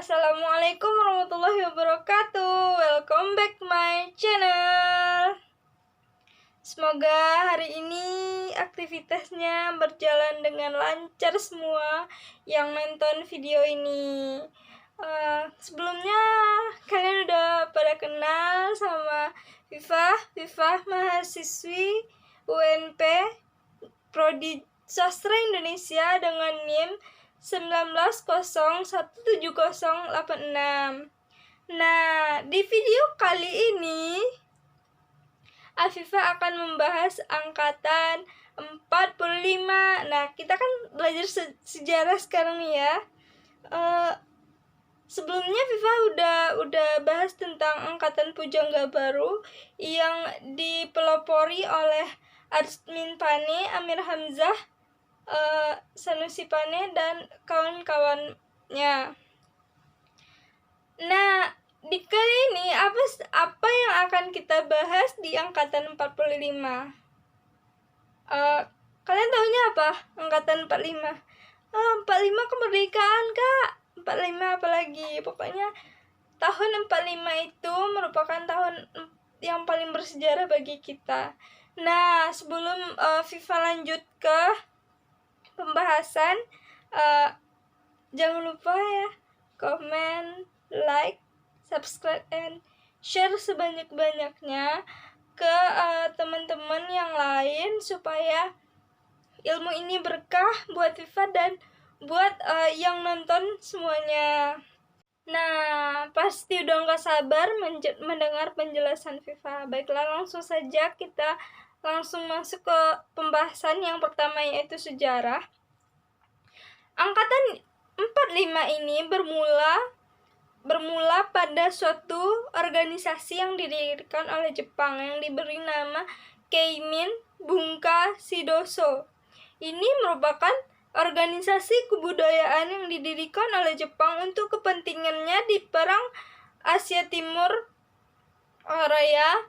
Assalamualaikum warahmatullahi wabarakatuh. Welcome back my channel. Semoga hari ini aktivitasnya berjalan dengan lancar semua yang nonton video ini. Sebelumnya kalian udah pada kenal sama Viva mahasiswi UNP Prodi Sastra Indonesia dengan NIM 19017086. Nah, di video kali ini Afifah akan membahas angkatan 45. Nah, kita kan belajar sejarah sekarang nih ya. Sebelumnya Viva udah bahas tentang angkatan Pujangga Baru yang dipelopori oleh Arsmin Pane, Amir Hamzah, Sanusi Pane dan kawan-kawannya. Nah, di kali ini apa yang akan kita bahas di angkatan 45? Kalian taunya apa? Angkatan 45. 45 kemerdekaan, Kak. 45 apalagi? Pokoknya tahun 45 itu merupakan tahun yang paling bersejarah bagi kita. Nah, sebelum Viva lanjut ke pembahasan, jangan lupa ya komen, like, subscribe, and share sebanyak-banyaknya ke teman-teman yang lain supaya ilmu ini berkah buat Viva dan buat yang nonton semuanya. Nah, pasti udah gak sabar mendengar penjelasan Viva. Baiklah, langsung saja kita langsung masuk ke pembahasan yang pertama, yaitu sejarah. Angkatan 45 ini bermula pada suatu organisasi yang didirikan oleh Jepang yang diberi nama Keimin Bunka Shidoso. Ini merupakan organisasi kebudayaan yang didirikan oleh Jepang untuk kepentingannya di Perang Asia Timur Raya,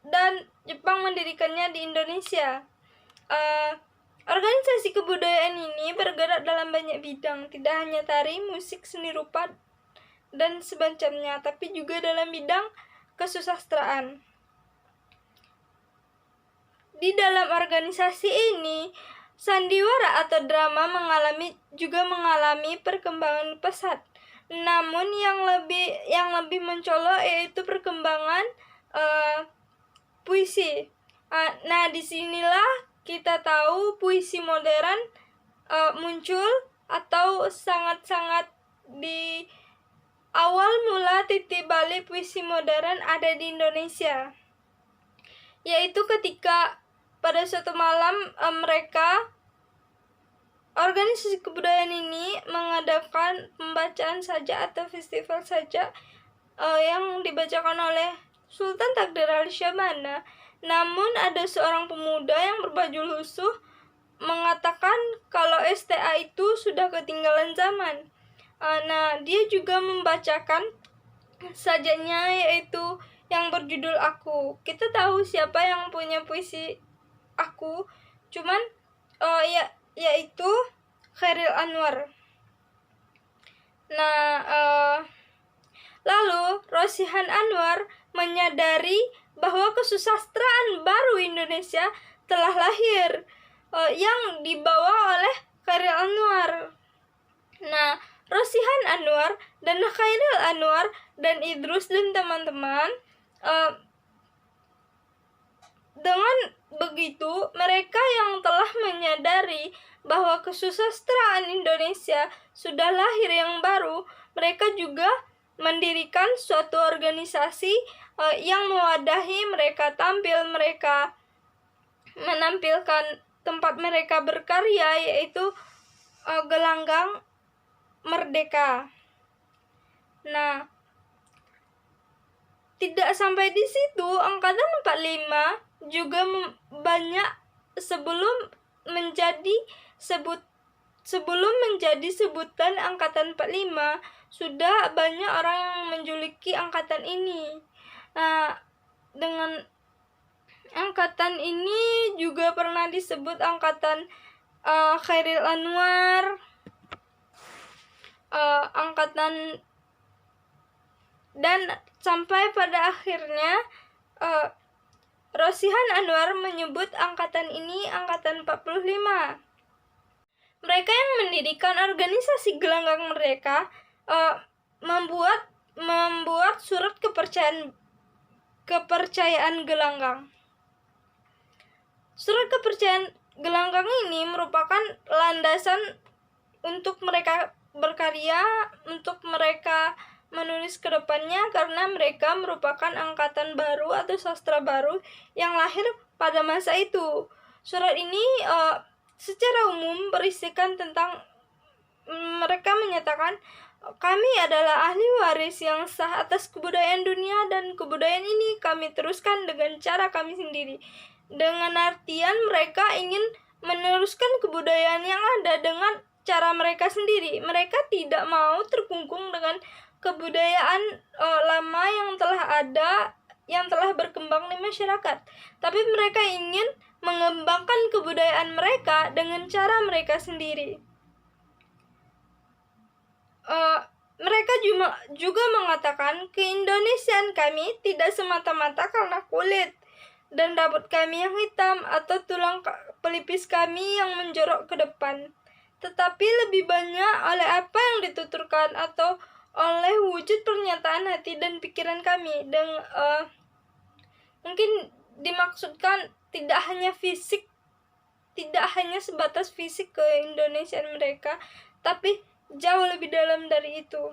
dan Jepang mendirikannya di Indonesia. Organisasi kebudayaan ini bergerak dalam banyak bidang, tidak hanya tari, musik, seni rupa, dan semacamnya, tapi juga dalam bidang kesusastraan. Di dalam organisasi ini, sandiwara atau drama mengalami perkembangan pesat. Namun yang lebih mencolok yaitu perkembangan puisi. Nah, disinilah kita tahu puisi modern muncul, atau sangat-sangat di awal mula titik balik puisi modern ada di Indonesia, yaitu ketika pada suatu malam organisasi kebudayaan ini mengadakan pembacaan saja atau festival saja yang dibacakan oleh Sultan Takdir Ali Syahbana. Namun ada seorang pemuda yang berbaju lusuh mengatakan kalau STA itu sudah ketinggalan zaman. Nah, dia juga membacakan sajanya, yaitu yang berjudul Aku. Kita tahu siapa yang punya puisi Aku, cuman yaitu Chairil Anwar. Nah, lalu Rosihan Anwar menyadari bahwa kesusastraan baru Indonesia telah lahir, yang dibawa oleh Chairil Anwar. Nah, Rosihan Anwar dan Chairil Anwar dan Idrus dan teman-teman, dengan begitu mereka yang telah menyadari bahwa kesusastraan Indonesia sudah lahir yang baru, mereka juga mendirikan suatu organisasi yang mewadahi mereka mereka menampilkan tempat mereka berkarya, yaitu Gelanggang Merdeka. Nah, tidak sampai di situ, angkatan 45 juga banyak sebelum menjadi sebutan angkatan 45 sudah banyak orang yang menjuluki angkatan ini. Nah, dengan angkatan ini juga pernah disebut angkatan Chairil Anwar, angkatan, dan sampai pada akhirnya Rosihan Anwar menyebut angkatan ini angkatan 45. Mereka yang mendirikan organisasi Gelanggang Merdeka membuat surat kepercayaan Gelanggang. Surat kepercayaan Gelanggang ini merupakan landasan untuk mereka berkarya, untuk mereka menulis ke depannya, karena mereka merupakan angkatan baru atau sastra baru yang lahir pada masa itu. Surat ini secara umum berisikan tentang mereka menyatakan, kami adalah ahli waris yang sah atas kebudayaan dunia, dan kebudayaan ini kami teruskan dengan cara kami sendiri. Dengan artian mereka ingin meneruskan kebudayaan yang ada dengan cara mereka sendiri. Mereka tidak mau terkungkung dengan kebudayaan lama yang telah ada, yang telah berkembang di masyarakat. Tapi mereka ingin mengembangkan kebudayaan mereka dengan cara mereka sendiri. Mereka juga mengatakan keindonesiaan kami tidak semata-mata karena kulit dan rambut kami yang hitam atau tulang pelipis kami yang menjorok ke depan, tetapi lebih banyak oleh apa yang dituturkan atau oleh wujud pernyataan hati dan pikiran kami. Dan mungkin dimaksudkan tidak hanya fisik, tidak hanya sebatas fisik keindonesiaan mereka, tapi jauh lebih dalam dari itu.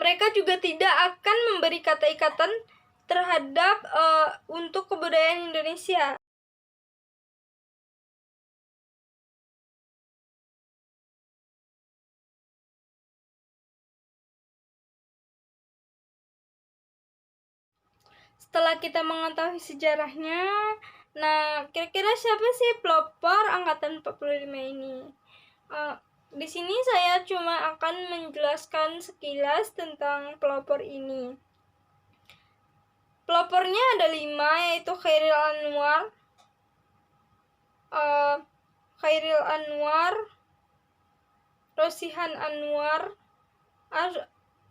Mereka juga tidak akan memberi kata ikatan terhadap untuk kebudayaan Indonesia. Setelah kita mengetahui sejarahnya, nah kira-kira siapa sih pelopor angkatan 45 ini? Di sini saya cuma akan menjelaskan sekilas tentang pelopor ini. Pelopornya ada 5, yaitu Chairil Anwar, Rosihan Anwar,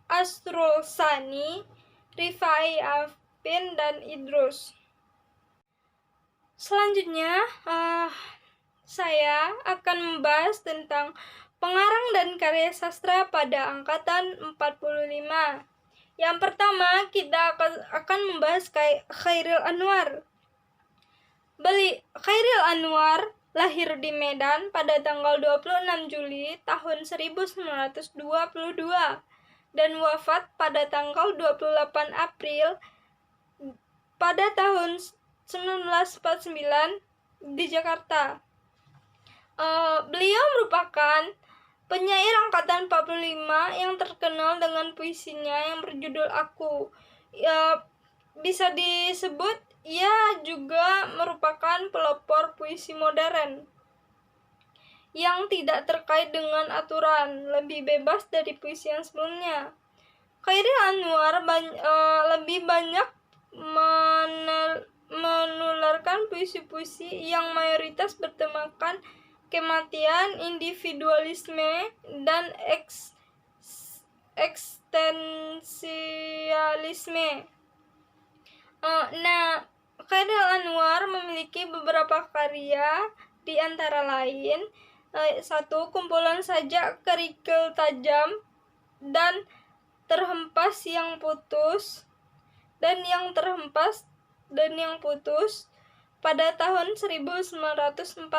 Asrul Sani, Rifai Afin, dan Idrus. Selanjutnya, saya akan membahas tentang pengarang dan karya sastra pada angkatan 45. Yang pertama, kita akan membahas Chairil Anwar. Chairil Anwar lahir di Medan pada tanggal 26 Juli tahun 1922 dan wafat pada tanggal 28 April pada tahun 1949 di Jakarta. Beliau merupakan penyair angkatan 45 yang terkenal dengan puisinya yang berjudul Aku. Bisa disebut ia juga merupakan pelopor puisi modern yang tidak terkait dengan aturan, lebih bebas dari puisi yang sebelumnya. Chairil Anwar lebih banyak menularkan puisi-puisi yang mayoritas bertemakan kematian, individualisme, dan eksistensialisme. Chairil Anwar memiliki beberapa karya, di antara lain 1. Kumpulan Sajak Kerikil Tajam dan Terhempas yang Putus dan yang Terhempas dan yang Putus pada tahun 1949,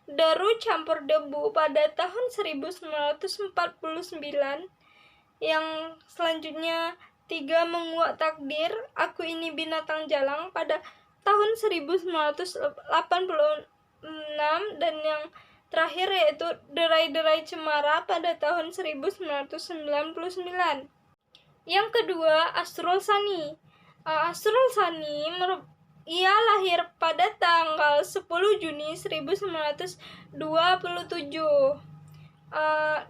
Deru Campur Debu pada tahun 1949, yang selanjutnya 3. Menguak Takdir, Aku Ini Binatang Jalang pada tahun 1986, dan yang terakhir yaitu Derai-Derai Cemara pada tahun 1999. Yang kedua, Asrul Sani. Asrul Sani ia lahir pada tanggal 10 Juni 1927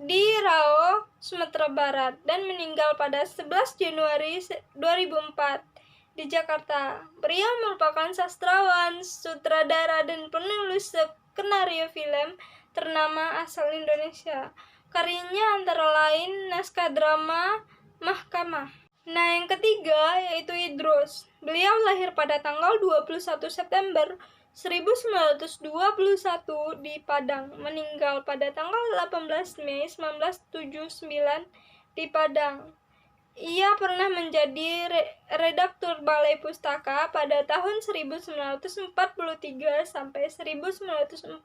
di Rao, Sumatera Barat, dan meninggal pada 11 Januari 2004 di Jakarta. Beliau merupakan sastrawan, sutradara, dan penulis skenario film, ternama asal Indonesia. Karyanya antara lain naskah drama Mahkamah. Nah, yang ketiga yaitu Idrus. Beliau lahir pada tanggal 21 September 1921 di Padang, meninggal pada tanggal 18 Mei 1979 di Padang. Ia pernah menjadi redaktur Balai Pustaka pada tahun 1943 sampai 1949,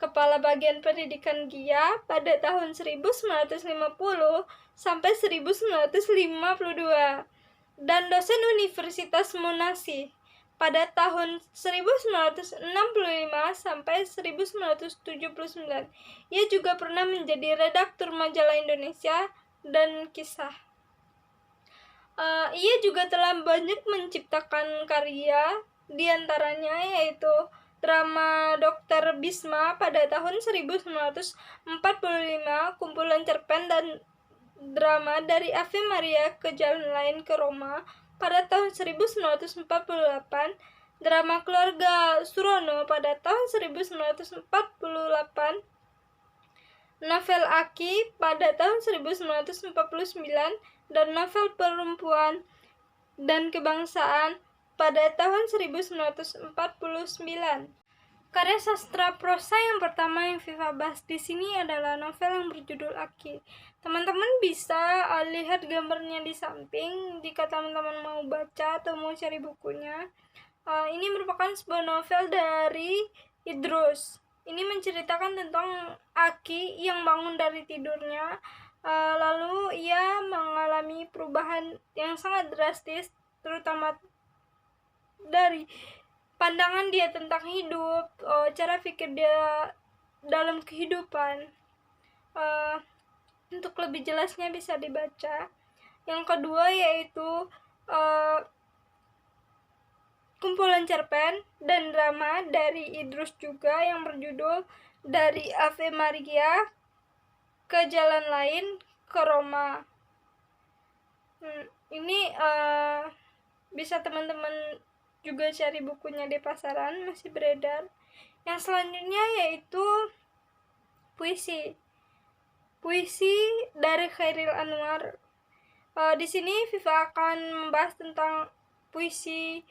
Kepala Bagian Pendidikan GIA pada tahun 1950 sampai 1952, dan dosen Universitas Munasih pada tahun 1965 sampai 1979. Ia juga pernah menjadi redaktur Majalah Indonesia dan Kisah. Ia juga telah banyak menciptakan karya, diantaranya yaitu drama Dr. Bisma pada tahun 1945, kumpulan cerpen dan drama Dari Ave Maria ke Jalan Lain ke Roma pada tahun 1948, drama Keluarga Surono pada tahun 1948, novel Aki pada tahun 1949, dan novel Perempuan dan Kebangsaan pada tahun 1949. Karya sastra prosa yang pertama yang Viva bahas di sini adalah novel yang berjudul Aki. Teman-teman bisa lihat gambarnya di samping jika teman-teman mau baca atau mau cari bukunya. Ini merupakan sebuah novel dari Idrus. Ini menceritakan tentang Aki yang bangun dari tidurnya, lalu ia mengalami perubahan yang sangat drastis, terutama dari pandangan dia tentang hidup, cara pikir dia dalam kehidupan. Untuk lebih jelasnya bisa dibaca. Yang kedua yaitu kumpulan cerpen dan drama dari Idrus juga yang berjudul Dari Ave Maria ke Jalan Lain ke Roma. Ini bisa teman-teman juga cari bukunya di pasaran, masih beredar. Yang selanjutnya yaitu puisi dari Khairil Anwar. Di sini Viva akan membahas tentang puisi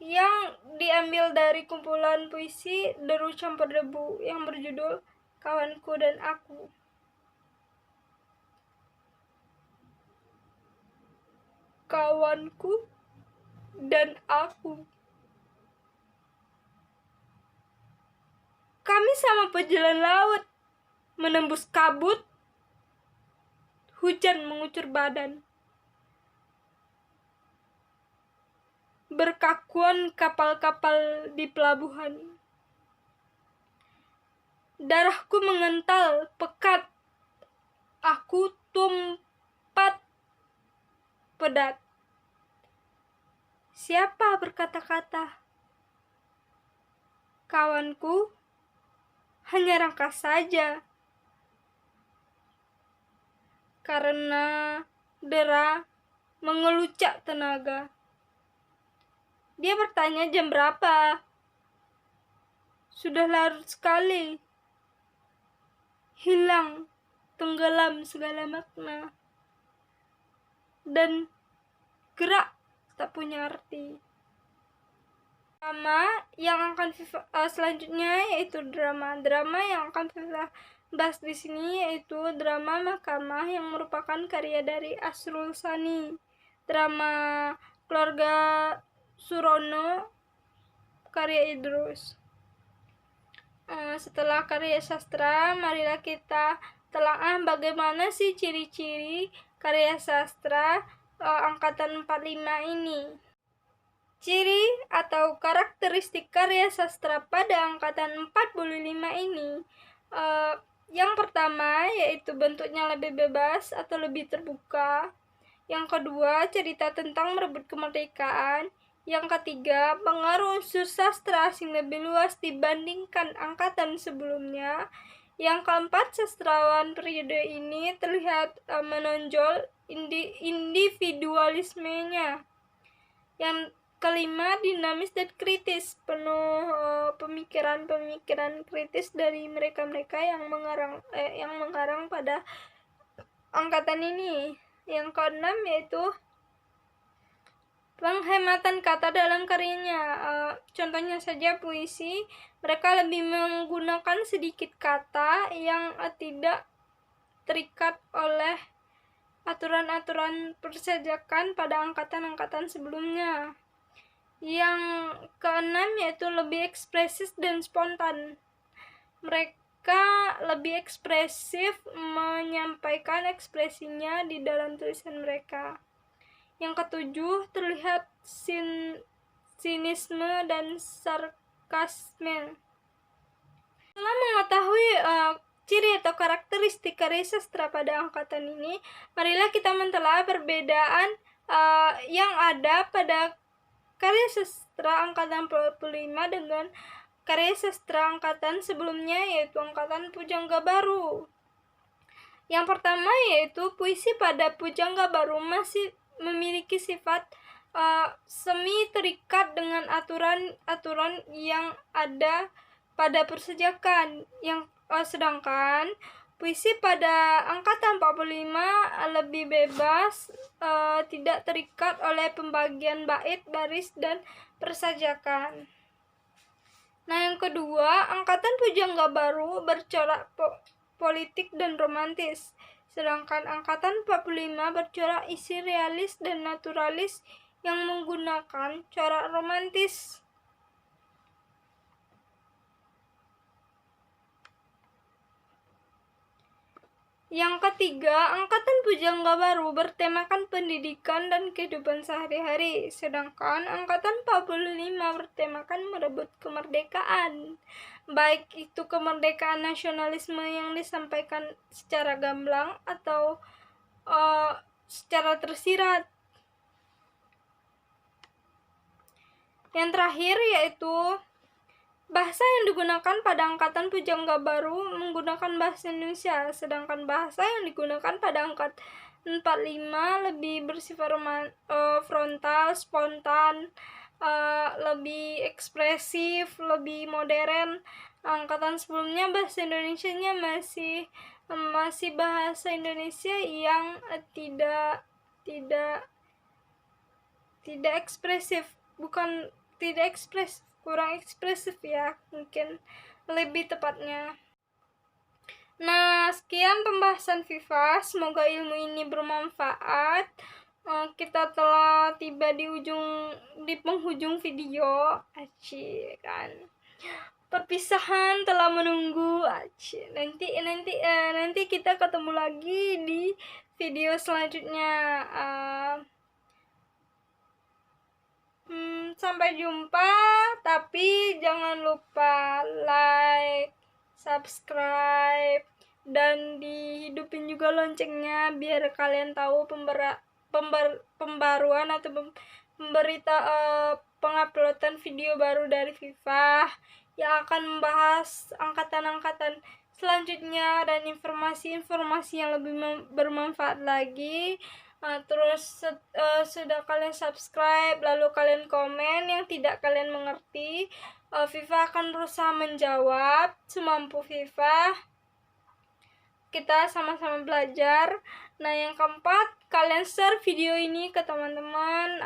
yang diambil dari kumpulan puisi Deru Campur Debu yang berjudul Kawanku dan Aku. Kawanku dan aku. Kami sama pejalan laut, menembus kabut, hujan mengucur badan. Berkakuan kapal-kapal di pelabuhan. Darahku mengental, pekat. Aku tumpat pedat. Siapa berkata-kata? Kawanku hanya rangka saja. Karena dera mengelucak tenaga. Dia bertanya jam berapa. Sudah larut sekali. Hilang, tenggelam segala makna. Dan gerak tak punya arti. Drama yang akan selanjutnya yaitu drama yang akan Viva bahas di sini yaitu drama Mahkamah yang merupakan karya dari Asrul Sani. Drama Keluarga Surono karya Idrus. Setelah karya sastra, marilah kita telaah bagaimana sih ciri-ciri karya sastra angkatan 45 ini. Ciri atau karakteristik karya sastra pada angkatan 45 ini, yang pertama yaitu bentuknya lebih bebas atau lebih terbuka. Yang kedua, cerita tentang merebut kemerdekaan. Yang ketiga, pengaruh unsur sastra asing lebih luas dibandingkan angkatan sebelumnya. Yang keempat, sastrawan periode ini terlihat menonjol individualismenya. Yang kelima, dinamis dan kritis, penuh pemikiran-pemikiran kritis dari mereka-mereka yang mengarang pada angkatan ini. Yang keenam yaitu penghematan kata dalam karyanya. Contohnya saja puisi, mereka lebih menggunakan sedikit kata yang tidak terikat oleh aturan-aturan persajakan pada angkatan-angkatan sebelumnya. Yang keenam yaitu lebih ekspresif dan spontan. Mereka lebih ekspresif menyampaikan ekspresinya di dalam tulisan mereka. Yang ketujuh, terlihat sinisme dan sarkasme. Setelah mengetahui ciri atau karakteristik karya sastra pada angkatan ini, marilah kita mentelah perbedaan yang ada pada karya sastra angkatan 45 dengan karya sastra angkatan sebelumnya, yaitu angkatan Pujangga Baru. Yang pertama yaitu puisi pada Pujangga Baru masih memiliki sifat semi terikat dengan aturan-aturan yang ada pada persejakan, sedangkan puisi pada angkatan 45 lebih bebas, tidak terikat oleh pembagian bait, baris, dan persajakan. Nah, yang kedua, angkatan Pujangga Baru bercorak politik dan romantis, sedangkan angkatan 45 bercorak isi realis dan naturalis yang menggunakan corak romantis. Yang ketiga, angkatan Pujangga Baru bertemakan pendidikan dan kehidupan sehari-hari, sedangkan angkatan 45 bertemakan merebut kemerdekaan, baik itu kemerdekaan nasionalisme yang disampaikan secara gamblang atau secara tersirat. Yang terakhir yaitu bahasa yang digunakan pada angkatan Pujangga Baru menggunakan bahasa Indonesia, sedangkan bahasa yang digunakan pada angkatan 45 lebih bersifat frontal, spontan, lebih ekspresif, lebih modern. Angkatan sebelumnya bahasa Indonesianya masih bahasa Indonesia yang tidak ekspresif, bukan tidak ekspresif, kurang ekspresif ya, mungkin lebih tepatnya. Nah, sekian pembahasan FIFA. Semoga ilmu ini bermanfaat. Kita telah tiba di penghujung video. Kan. Perpisahan telah menunggu. Nanti kita ketemu lagi di video selanjutnya. Sampai jumpa, tapi jangan lupa like, subscribe, dan dihidupin juga loncengnya biar kalian tahu pembaruan atau penguploadan video baru dari FIFA yang akan membahas angkatan-angkatan selanjutnya dan informasi-informasi yang lebih bermanfaat lagi. Terus sudah kalian subscribe, lalu kalian komen yang tidak kalian mengerti, FIFA akan berusaha menjawab semampu FIFA. Kita sama-sama belajar. Nah, yang keempat, kalian share video ini ke teman-teman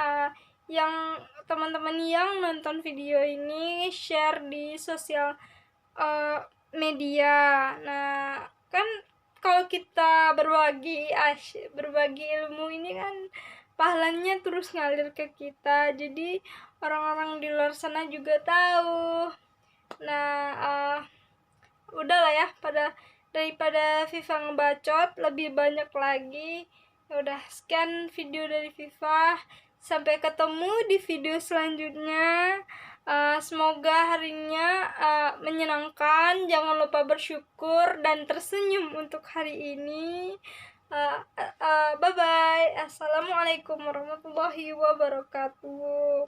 yang nonton video ini, share di sosial media. Nah, kan kalau kita berbagi ilmu ini kan pahalanya terus ngalir ke kita, jadi orang-orang di luar sana juga tahu. Nah, udahlah ya, daripada FIFA ngebacot lebih banyak lagi. Udah, sekian video dari FIFA. Sampai ketemu di video selanjutnya. Semoga harinya menyenangkan. Jangan lupa bersyukur dan tersenyum untuk hari ini. Bye bye. Assalamualaikum warahmatullahi wabarakatuh.